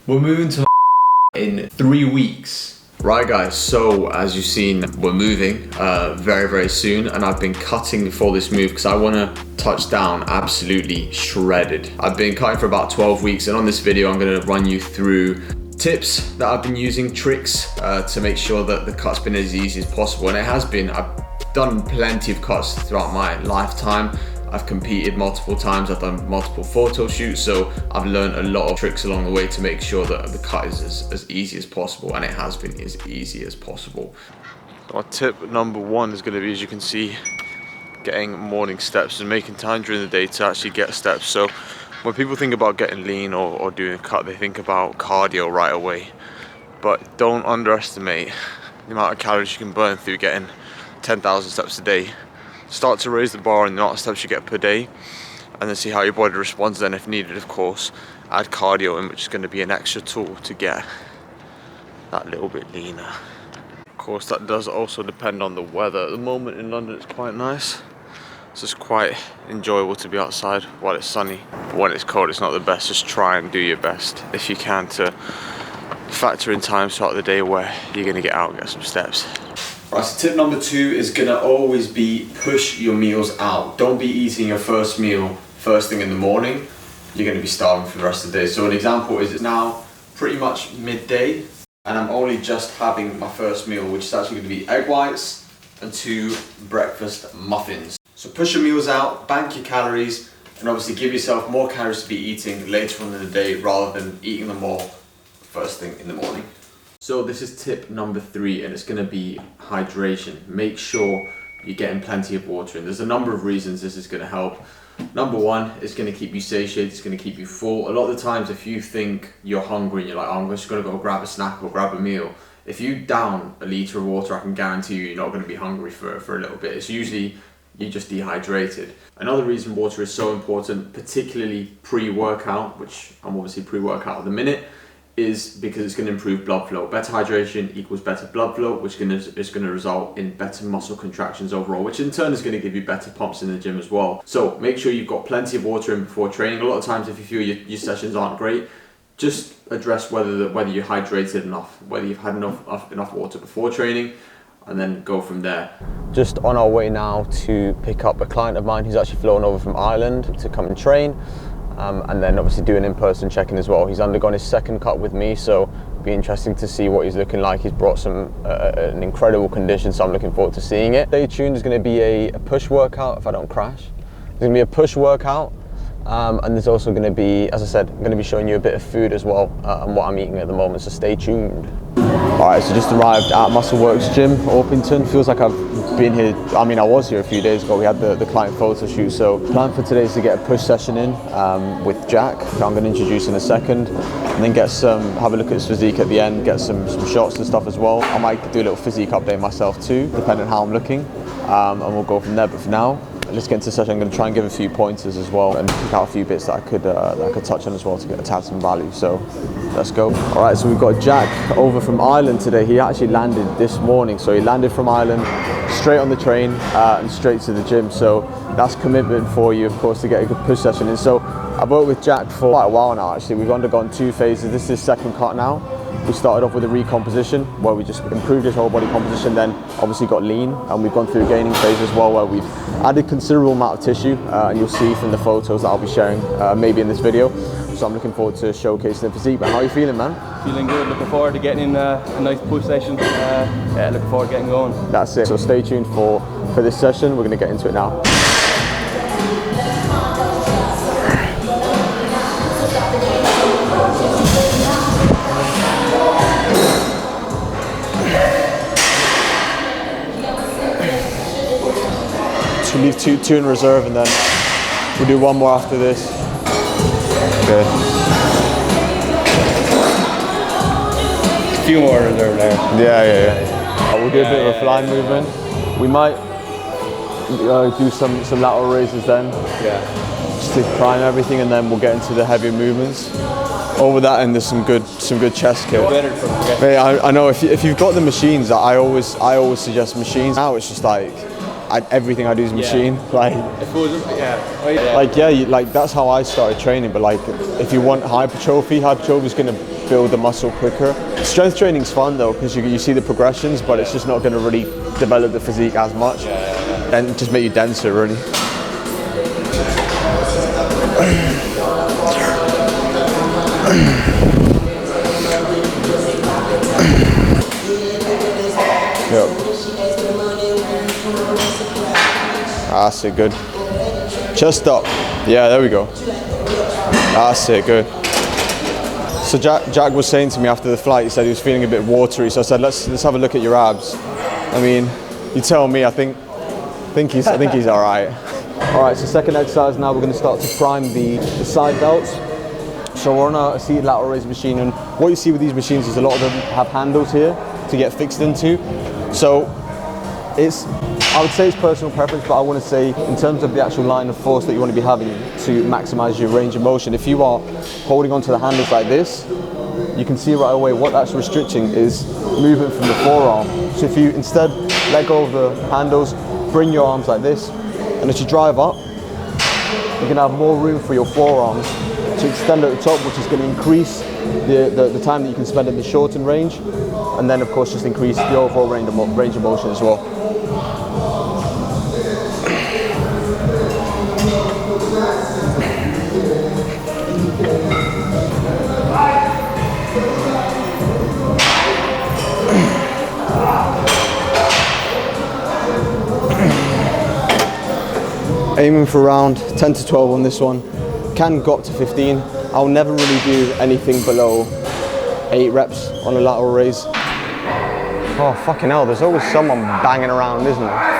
We're moving to in 3 weeks. Right guys, so as you've seen, we're moving very, very soon, and I've been cutting before this move because I want to touch down absolutely shredded. I've been cutting for about 12 weeks, and on this video I'm going to run you through tips that I've been using, tricks to make sure that the cut's been as easy as possible. And it has been. I've done plenty of cuts throughout my lifetime. I've competed multiple times, I've done multiple photo shoots, so I've learned a lot of tricks along the way to make sure that the cut is as easy as possible, and it has been as easy as possible. Our tip number one is going to be, as you can see, getting morning steps and making time during the day to actually get steps. So when people think about getting lean or doing a cut, they think about cardio right away, but don't underestimate the amount of calories you can burn through getting 10,000 steps a day. Start to raise the bar on the amount of steps you get per day, and then see how your body responds. Then if needed, of course, add cardio in, which is going to be an extra tool to get that little bit leaner. Of course, that does also depend on the weather. At the moment in London it's quite nice, so it's quite enjoyable to be outside while it's sunny. But when it's cold, it's not the best. Just try and do your best if you can to factor in times throughout the day where you're going to get out and get some steps. Right, so tip number two is gonna always be push your meals out. Don't be eating your first meal first thing in the morning. You're gonna be starving for the rest of the day. So an example is it's now pretty much midday, and I'm only just having my first meal, which is actually gonna be egg whites and 2 breakfast muffins. So push your meals out, bank your calories, and obviously give yourself more calories to be eating later on in the day rather than eating them all first thing in the morning. So this is tip number 3, and it's going to be hydration. Make sure you're getting plenty of water in. There's a number of reasons this is going to help. Number one, it's going to keep you satiated, it's going to keep you full. A lot of the times if you think you're hungry and you're like, oh, I'm just going to go grab a snack or grab a meal, if you down a litre of water, I can guarantee you you're not going to be hungry for a little bit. It's usually you're just dehydrated. Another reason water is so important, particularly pre-workout, which I'm obviously pre-workout at the minute, is because it's going to improve blood flow. Better hydration equals better blood flow, which is going to result in better muscle contractions overall, which in turn is going to give you better pumps in the gym as well. So make sure you've got plenty of water in before training. A lot of times if you feel your sessions aren't great, just address whether you're hydrated enough, whether you've had enough water before training, and then go from there. Just on our way now to pick up a client of mine who's actually flown over from Ireland to come and train. And then obviously do an in-person check-in as well. He's undergone his second cut with me, so it'll be interesting to see what he's looking like. He's brought an incredible condition, so I'm looking forward to seeing it. Stay tuned, there's going to be a push workout if I don't crash. There's going to be a push workout, and there's also going to be, as I said, I'm going to be showing you a bit of food as well, and what I'm eating at the moment, so stay tuned. Alright, so just arrived at Muscleworks Gym, Orpington. Feels like I've been here, I mean I was here a few days ago. We had the client photo shoot, so plan for today is to get a push session in with Jack, who I'm going to introduce in a second, and then have a look at his physique at the end, get some shots and stuff as well. I might do a little physique update myself too, depending on how I'm looking, and we'll go from there. But for now, let's get into the session. I'm going to try and give a few pointers as well and pick out a few bits that I could touch on as well to add some value. So let's go. All right, so we've got Jack over from Ireland today. He actually landed this morning. So he landed from Ireland, straight on the train and straight to the gym. So that's commitment for you, of course, to get a good push session in. So I've worked with Jack for quite a while now, actually. We've undergone 2 phases. This is his second cut now. We started off with a recomposition where we just improved his whole body composition, then obviously got lean, and we've gone through a gaining phase as well where we've added considerable amount of tissue, and you'll see from the photos that I'll be sharing maybe in this video. So I'm looking forward to showcasing the physique. But how are you feeling, man? Feeling good, looking forward to getting in a nice push session. Yeah, looking forward to getting going. That's it. So stay tuned for this session. We're going to get into it now. So leave two in reserve, and then we'll do one more after this. Okay. A few more in reserve now. Yeah. We'll do a bit of a fly movement. We might do some lateral raises then. Yeah. Just to prime everything, and then we'll get into the heavier movements. Over that, and there's some good chest kill. Yeah, I know if you've got the machines, I always suggest machines. Now it's just like everything I do is machine. Like that's how I started training. But like if you want hypertrophy is going to build the muscle quicker. Strength training's fun though, because you see the progressions, but it's just not going to really develop the physique as much, and just make you denser really. Yep. That's it, good. Chest up. Yeah, there we go. That's it, good. So Jack was saying to me after the flight, he said he was feeling a bit watery, so I said, let's have a look at your abs. I mean, you tell me, I think he's all right. All right, so second exercise now, we're going to start to prime the side delts. So we're on a seated lateral raise machine, and what you see with these machines is a lot of them have handles here to get fixed into. So I would say it's personal preference, but I want to say in terms of the actual line of force that you want to be having to maximize your range of motion, if you are holding onto the handles like this, you can see right away what that's restricting is movement from the forearm. So if you instead let go of the handles, bring your arms like this, and as you drive up, you can have more room for your forearms to extend at the top, which is going to increase the time that you can spend in the shortened range, and then of course just increase the overall range of motion as well. Aiming for around 10 to 12 on this one. Can go up to 15. I'll never really do anything below 8 reps on a lateral raise. Oh fucking hell, there's always someone banging around, isn't there?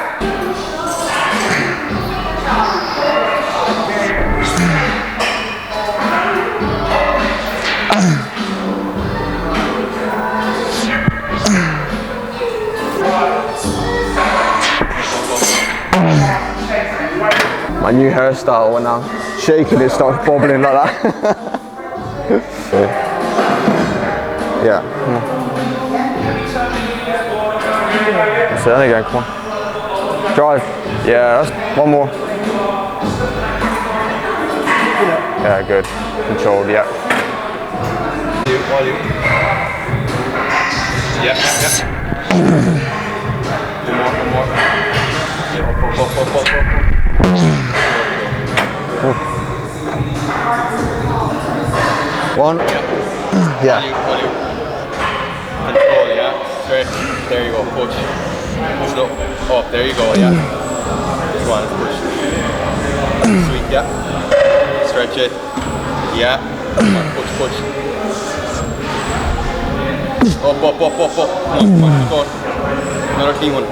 My new hairstyle, when I'm shaking it starts bobbling like that. Yeah, come on. That's it, there you go, come on. Drive. Yeah, that's one more. Yeah, good. Controlled, yeah. Yeah. One more. One. Yeah. Volume. Control, yeah. Straight. There you go. Push. Push it up. Up. There you go. Yeah. This one is push. Sweet. Yeah. Stretch it. Yeah. Come on. Push. Up. Come on. Keep going. Another clean one.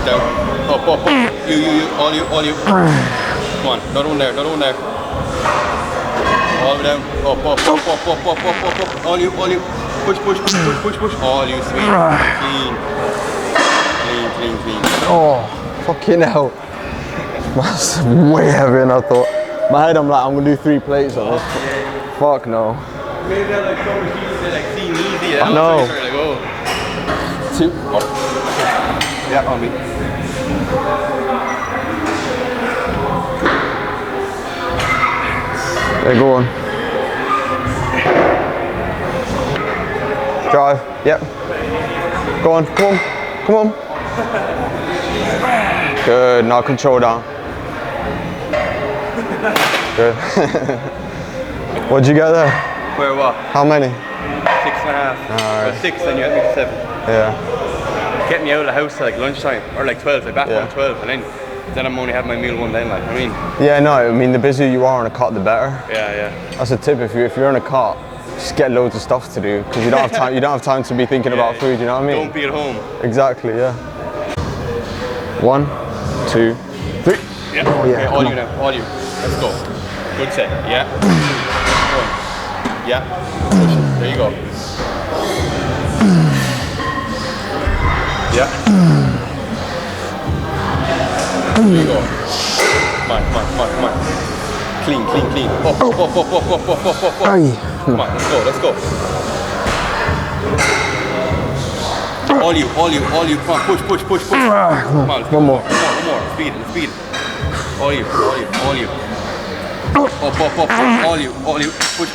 Down. Up. You. All you. Come on. Another one there. All the way down. Up. All you. Push. All you, sweet. Clean. Oh, fucking hell. That's way heavier than I thought. My head, I'm like, I'm gonna do 3 plates of it. Fuck no. Maybe they're like so easy, they're like seem easy. I know. Like, oh. 2. Up. Yeah, on me. There, go on. Drive. Yep. Go on. Come on. Good. Now control down. Good. What'd you get there? Where what? How many? 6.5. Alright. 6, then you had me to 7. Yeah. Get me out of the house at like lunchtime, or like 12, like back home 12, and then I'm only having my meal one then, like, I mean. Yeah, no, I mean, the busier you are on a cot, the better. Yeah. That's a tip, if you're on a cot, just get loads of stuff to do, because you don't have time to be thinking about food, you know what I mean? Don't be at home. Exactly, yeah. 1, 2, 3. Yeah. Oh, yeah. Okay, all you now. Let's go. Good set. Yeah. Going. Yeah. Push it. There you go. Yeah. There you go. Come on. Clean. Up. Come on, let's go. All you. Come on, push. Come on, One more. Speed. All you. Up. All you. Push.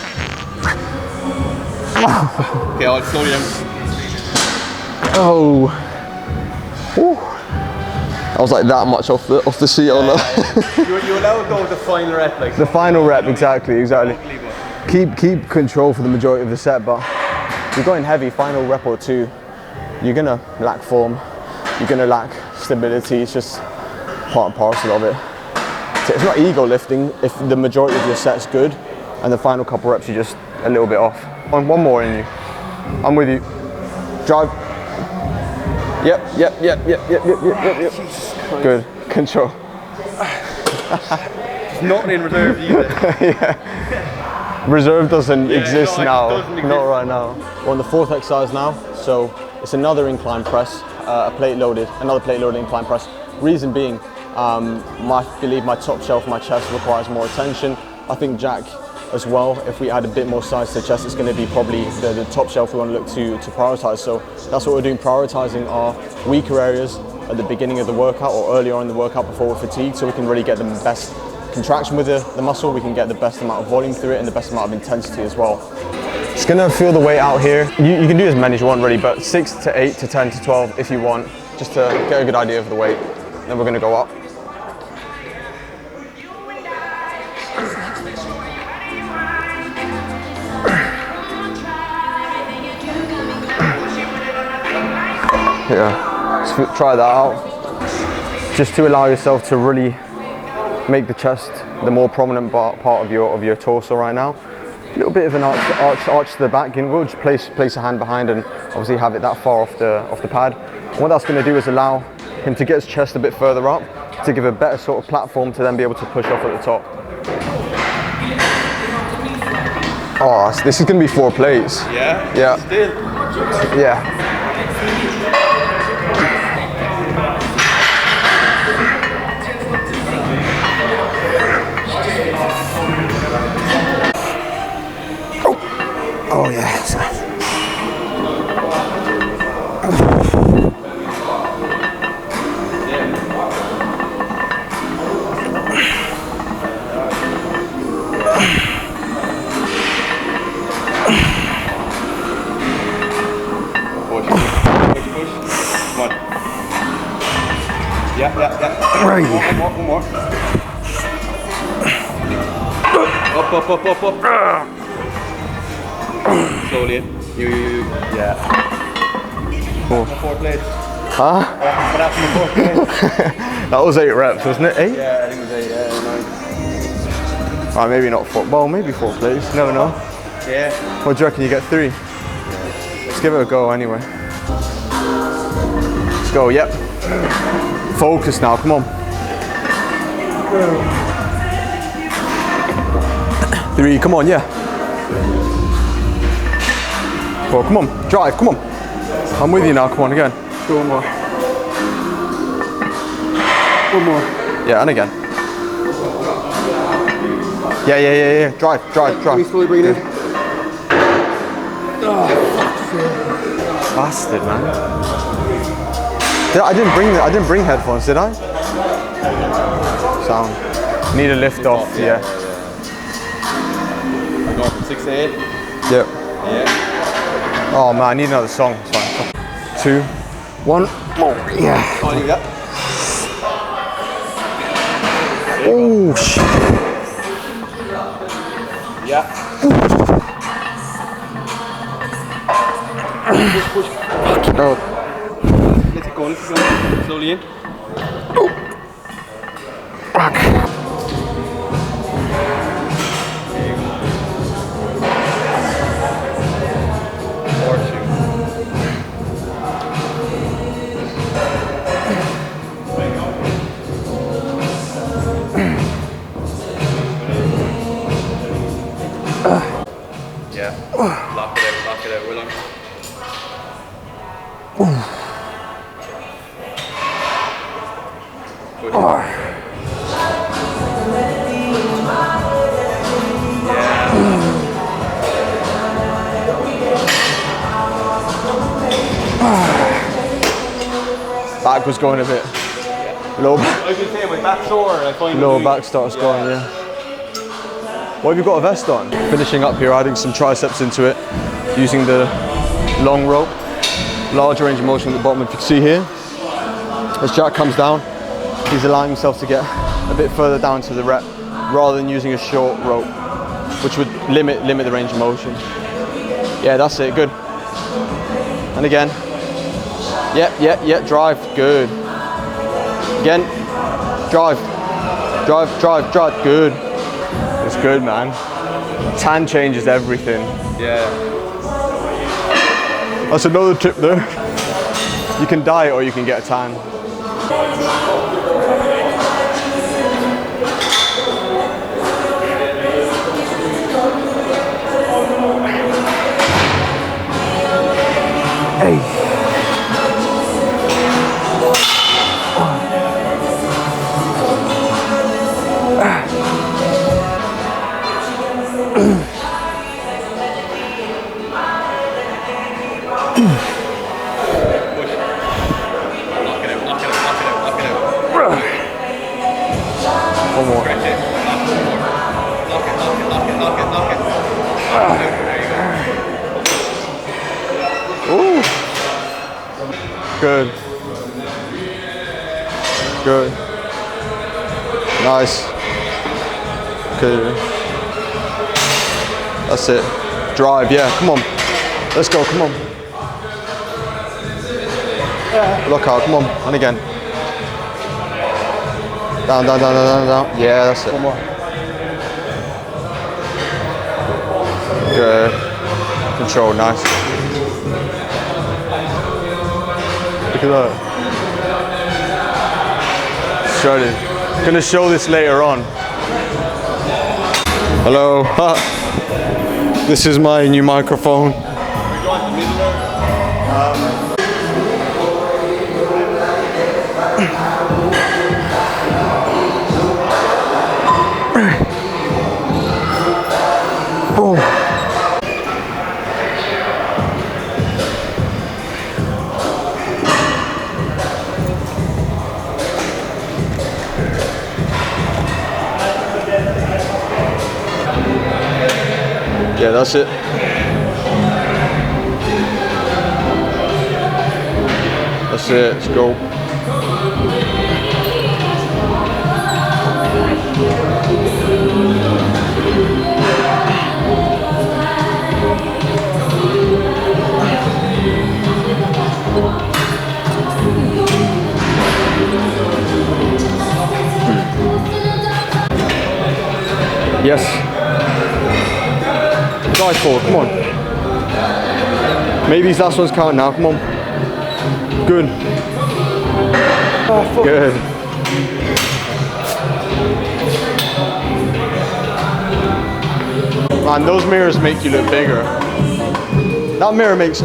Okay, I'll slow you down. Oh. Woo. I was like that much off the seat on that. You allowed though the final rep, like The final rep, exactly. Keep control for the majority of the set, but if you're going heavy, final rep or two, you're gonna lack form. You're gonna lack stability. It's just part and parcel of it. It's not ego lifting if the majority of your set's good and the final couple reps you're just a little bit off. One more in you. I'm with you. Drive. Yep. Good. Control. nothing in reserve either. Yeah. Reserve doesn't exist now. Not right now. We're on the fourth exercise now, so it's another incline press, another plate loaded incline press. Reason being, I believe my top shelf, my chest requires more attention. I think Jack as well, if we add a bit more size to the chest, it's going to be probably the top shelf we want to look to prioritize. So that's what we're doing, prioritizing our weaker areas at the beginning of the workout or earlier on in the workout before we're fatigued, so we can really get the best contraction with the muscle, we can get the best amount of volume through it and the best amount of intensity as well. Just going to feel the weight out here. You can do as many as you want really, but 6 to 8 to 10 to 12 if you want, just to get a good idea of the weight. Then we're going to go up. Yeah, just try that out. Just to allow yourself to really make the chest the more prominent part of your torso right now. A little bit of an arch to the back. You will just place a hand behind and obviously have it that far off the pad. And what that's going to do is allow him to get his chest a bit further up, to give a better sort of platform to then be able to push off at the top. Oh, this is going to be 4 plates. Yeah? Yeah. Still? Yeah. Oh yeah. Come on. Yeah. Right. One more. Up. Slowly in. Yeah. Cool. 4 plates. Huh? What happened to 4 plates? That was 8 reps, wasn't it? 8? Yeah, I think it was 8, yeah, 9. Alright, maybe not 4. Well, maybe 4 plates. Never know. Yeah. What do you reckon? You get 3? Let's give it a go anyway. Let's go. Yep. Focus now. Come on. 3. Come on. Yeah. 4. Come on. Drive. Come on. I'm with you now. Come on again. Go one more. One more. Yeah, and again. Yeah. Drive. Can we slowly bring it in? Bastard, man. I didn't bring headphones, did I? Sound. Need a lift off. Yeah. We're going from 6 to 8. Yep. Yeah. Oh man, I need another song. It's fine. 2, 1. Oh yeah. I'll leave that. Oh shit. Yeah. Push. Oh. Let's go. Slowly in. Fuck. Yeah. Lock it out, William. Back was going a bit low. I was going to say, my back sore, I find Lower back starts going, yeah. What have you got a vest on? Finishing up here, adding some triceps into it, using the long rope, large range of motion at the bottom. If you can see here, as Jack comes down, he's allowing himself to get a bit further down to the rep, rather than using a short rope, which would limit the range of motion. Yeah, that's it, good. And again, yeah, drive, good. Again, drive, good. It's good, man. Tan changes everything. Yeah. That's another tip there. You can diet or you can get a tan. Hey. One more. Ooh. Good. Good. Nice. Good. That's it. Drive, yeah, come on. Let's go, come on. Look out, come on. And again. Down. Yeah, that's it. One more. Good. Control, nice. Look at that. Shredded. Gonna show this later on. Hello. This is my new microphone. Boom. Yeah, that's it. That's it, let's go. Yes. Drive forward, come on. Maybe these last ones count now, come on. Good. Oh, good. Man, those mirrors make you look bigger. That mirror makes... I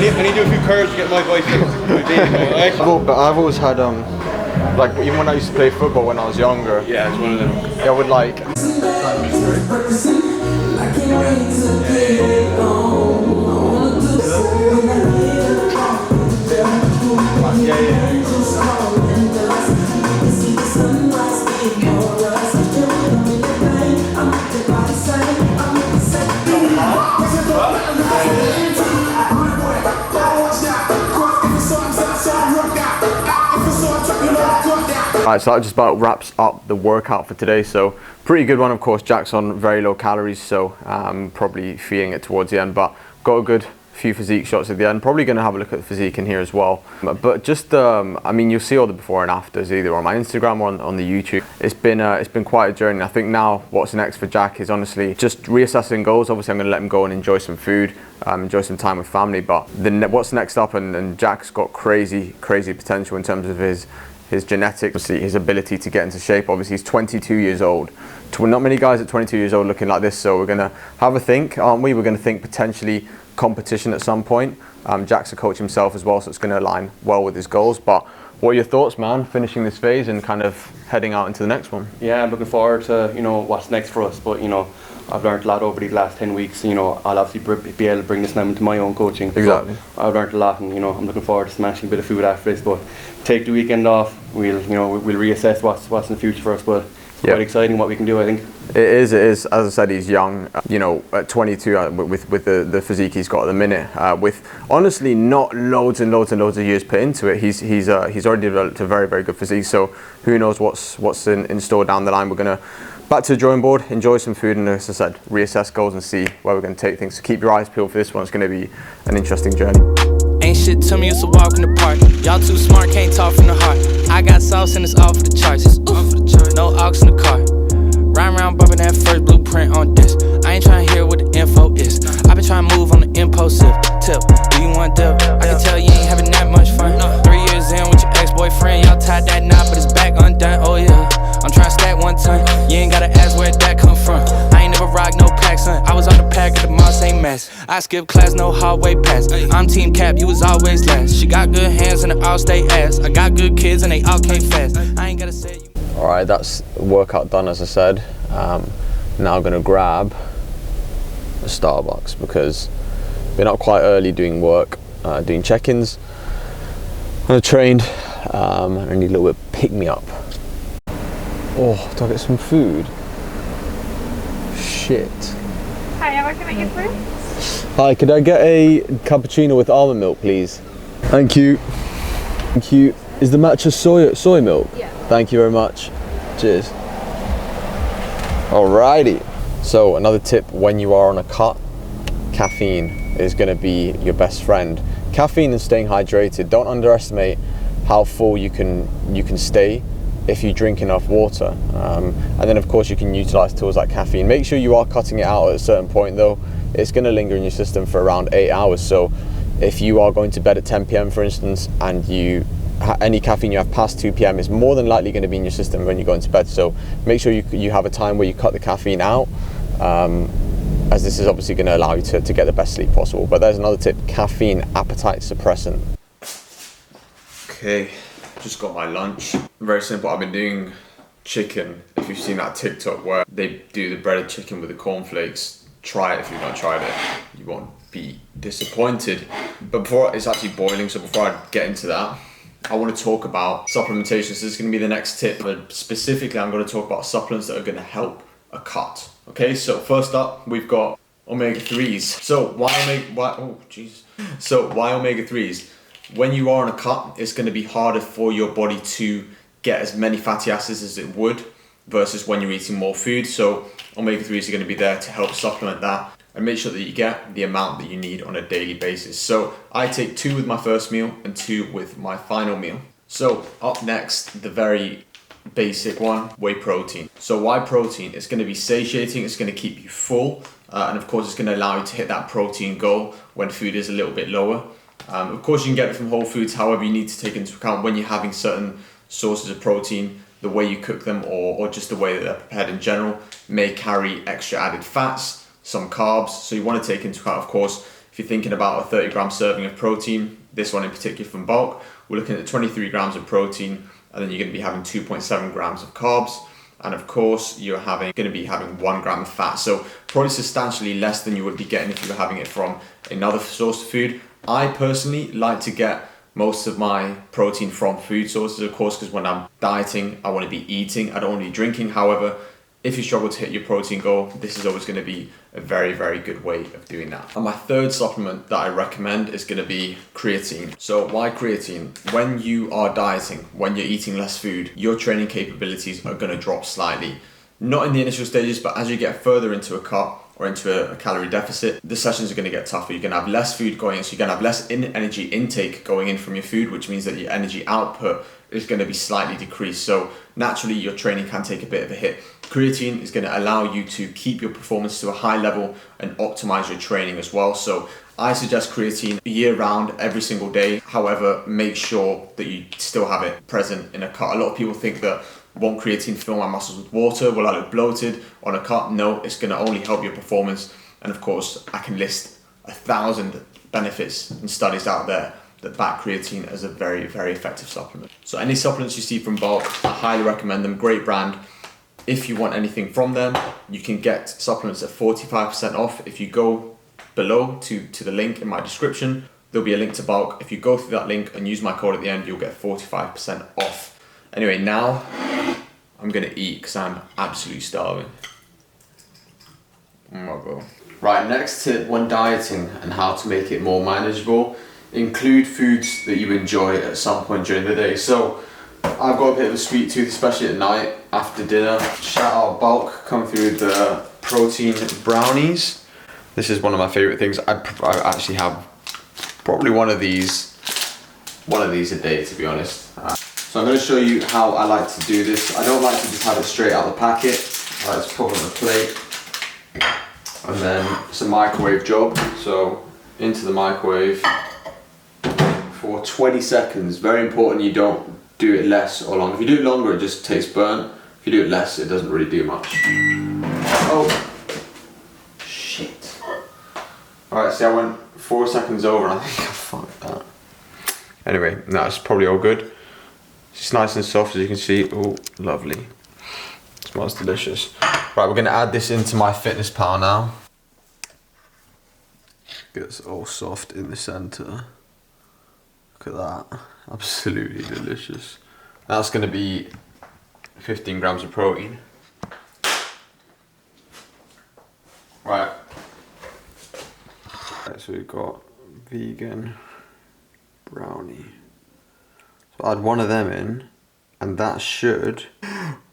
need to do a few curves to get my biceps. But I've always had, like, even when I used to play football when I was younger. Yeah, it's one of them. I would like... Alright, so that just about wraps up the workout for today. So pretty good one, of course. Jack's on very low calories, so probably feeding it towards the end, but got a good few physique shots at the end. Probably going to have a look at the physique in here as well. But just, I mean, you'll see all the before and afters either on my Instagram or on the YouTube. It's been quite a journey. I think now what's next for Jack is honestly just reassessing goals. Obviously, I'm going to let him go and enjoy some food, enjoy some time with family. But what's next up, and Jack's got crazy potential in terms of his genetics, his ability to get into shape. Obviously, he's 22 years old. Not many guys at 22 years old looking like this, so we're going to have a think, aren't we? We're going to think potentially competition at some point. Jack's a coach himself as well, so it's going to align well with his goals. But what are your thoughts, man, finishing this phase and kind of heading out into the next one? Yeah, I'm looking forward to, you know, what's next for us. But, you know, I've learned a lot over these last 10 weeks. You know, I'll obviously be able to bring this now into my own coaching. Exactly. So I've learned a lot, and you know, I'm looking forward to smashing a bit of food after this. But take the weekend off. We'll reassess what's in the future for us. But it's quite exciting what we can do, I think. It is. As I said, he's young. You know, at 22, with the physique he's got at the minute, with honestly not loads and loads of years put into it, he's already developed a very, very good physique. So who knows what's in store down the line. We're gonna back to the drawing board, enjoy some food, and as I said, reassess goals and see where we're going to take things. So keep your eyes peeled for this one. It's going to be an interesting journey. Ain't shit to me, it's a walk in the park. Y'all too smart, can't talk from the heart. I got sauce and it's all for the charts. No aux in the car. Rhyme around bumping that first blueprint on this. I ain't trying to hear what the info is. I've been trying to move on the impulsive tip. Do you want dip? I can tell you ain't having that much fun. 3 years in with your ex-boyfriend, y'all tied that knot, but it's back undone. Oh yeah, I'm trying to stack 1 ton. You ain't gotta ask where that come from. I ain't never rock no pack, son. I was on the pack at the mall, same mess. I skipped class, no hallway pass. I'm team cap, you was always last. She got good hands and an all-state ass. I got good kids and they all came fast. I ain't gotta say you. Alright, that's workout done, as I said. Now I'm going to grab a Starbucks because we're not quite early doing work, doing check-ins on a train. I need a little bit of pick-me-up. Oh, do I get some food? Shit. Hi, what can I get for you? Hi, could I get a cappuccino with almond milk, please? Thank you. Thank you. Is the matcha soy milk? Yeah. Thank you very much. Cheers. Alrighty. So another tip when you are on a cut, caffeine is going to be your best friend. Caffeine and staying hydrated. Don't underestimate how full you can stay if you drink enough water. And then of course you can utilize tools like caffeine. Make sure you are cutting it out at a certain point though. It's going to linger in your system for around 8 hours. So if you are going to bed at 10 p.m. for instance, and any caffeine you have past 2 p.m. is more than likely going to be in your system when you go into bed. So make sure you have a time where you cut the caffeine out, as this is obviously going to allow you to get the best sleep possible. But there's another tip: caffeine appetite suppressant. Okay, just got my lunch. Very simple. I've been doing chicken. If you've seen that TikTok where they do the breaded chicken with the cornflakes, try it if you've not tried it. You won't be disappointed. But before it's actually boiling, so before I get into that, I want to talk about supplementation. So this is going to be the next tip, but specifically I'm going to talk about supplements that are going to help a cut. Okay, so first up we've got omega-3s. So why omega-3s? When you are on a cut, it's going to be harder for your body to get as many fatty acids as it would versus when you're eating more food. So omega-3s are going to be there to help supplement that and make sure that you get the amount that you need on a daily basis. So I take 2 with my first meal and 2 with my final meal. So up next, the very basic one, whey protein. So why protein? It's going to be satiating, it's going to keep you full, and of course it's going to allow you to hit that protein goal when food is a little bit lower. Of course you can get it from whole foods, however you need to take into account when you're having certain sources of protein, the way you cook them or just the way that they're prepared in general may carry extra added fats, some carbs, so you want to take into account, of course, if you're thinking about a 30 gram serving of protein, this one in particular from bulk, we're looking at 23 grams of protein, and then you're going to be having 2.7 grams of carbs, and of course you're going to be having 1 gram of fat, so probably substantially less than you would be getting if you were having it from another source of food. I personally like to get most of my protein from food sources, of course, because when I'm dieting, I want to be eating, I don't want to be drinking. However, if you struggle to hit your protein goal, this is always going to be a very, very good way of doing that. And my third supplement that I recommend is going to be creatine. So why creatine? When you are dieting, when you're eating less food, your training capabilities are going to drop slightly. Not in the initial stages, but as you get further into a cut or into a calorie deficit, the sessions are going to get tougher. You're going to have less food going in, so you're going to have less energy intake going in from your food, which means that your energy output is going to be slightly decreased. So naturally your training can take a bit of a hit. Creatine is going to allow you to keep your performance to a high level and optimize your training as well. So I suggest creatine year round, every single day. However, make sure that you still have it present in a cut. A lot of people think that, won't creatine fill my muscles with water? Will I look bloated on a cut? No, it's going to only help your performance. And of course, I can list 1,000 benefits and studies out there that back creatine as a very, very effective supplement. So any supplements you see from bulk, I highly recommend them. Great brand. if you want anything from them, you can get supplements at 45% off. If you go below to the link in my description, there'll be a link to bulk. If you go through that link and use my code at the end, you'll get 45% off. Anyway, now I'm gonna eat because I'm absolutely starving. Right, next tip when dieting and how to make it more manageable, include foods that you enjoy at some point during the day. So I've got a bit of a sweet tooth, especially at night after dinner. Shout out Bulk, come through the protein brownies. This is one of my favorite things. I actually have probably one of these a day, to be honest. So I'm going to show you how I like to do this. I don't like to just have it straight out of the packet. I like to put it on a plate. And then it's a microwave job. So into the microwave for 20 seconds. Very important you don't do it less or longer. If you do it longer, it just tastes burnt. If you do it less, it doesn't really do much. Oh, shit. Alright, see, I went 4 seconds over and I think I fucked that. Anyway, no, it's probably all good. It's nice and soft, as you can see. Oh, lovely. It smells delicious. Right, we're gonna add this into my Fitness Pal now. Gets all soft in the center. Look at that, absolutely delicious. That's gonna be 15 grams of protein. Right, so we've got vegan brownie. So I'll add one of them in, and that should,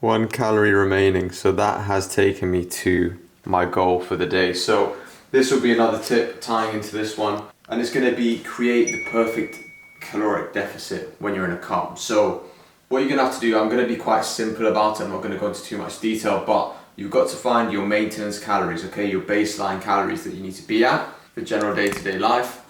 1 calorie remaining. So that has taken me to my goal for the day. So this will be another tip tying into this one, and it's gonna be create the perfect caloric deficit when you're in a carb. So what you're gonna have to do, I'm gonna be quite simple about it, I'm not gonna go into too much detail, but you've got to find your maintenance calories, okay, your baseline calories that you need to be at for general day-to-day life.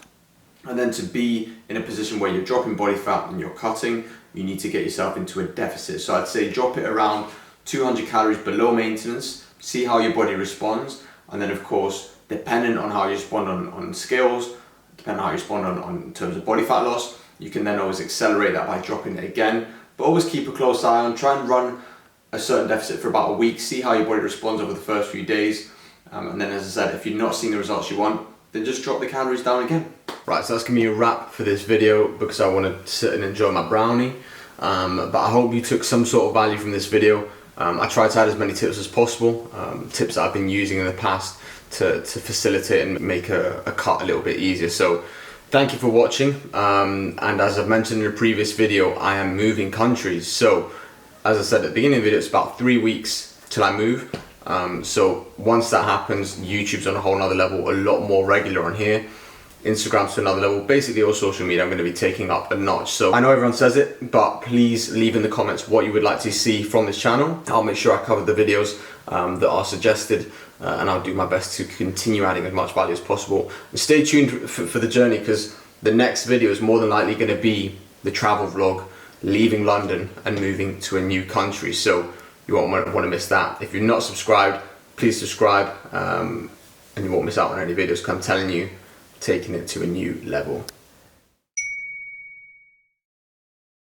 And then to be in a position where you're dropping body fat and you're cutting, you need to get yourself into a deficit. So I'd say drop it around 200 calories below maintenance, see how your body responds, and then of course, depending on how you respond on scales, depending on how you respond on in terms of body fat loss, you can then always accelerate that by dropping it again. But always keep a close eye on, try and run a certain deficit for about a week, see how your body responds over the first few days. And then as I said, if you're not seeing the results you want, then just drop the calories down again. Right, so that's gonna be a wrap for this video because I want to sit and enjoy my brownie. But I hope you took some sort of value from this video. I tried to add as many tips as possible, tips that I've been using in the past to facilitate and make a cut a little bit easier. So thank you for watching. And as I've mentioned in a previous video, I am moving countries. So as I said at the beginning of the video, it's about 3 weeks till I move. So once that happens, YouTube's on a whole nother level, a lot more regular on here. Instagram's to another level. Basically all social media I'm going to be taking up a notch. So I know everyone says it, but please leave in the comments what you would like to see from this channel. I'll make sure I cover the videos that are suggested, and I'll do my best to continue adding as much value as possible. And stay tuned for the journey, because the next video is more than likely going to be the travel vlog, leaving London and moving to a new country. So you won't want to miss that. If you're not subscribed, please subscribe, and you won't miss out on any videos, because I'm telling you, taking it to a new level.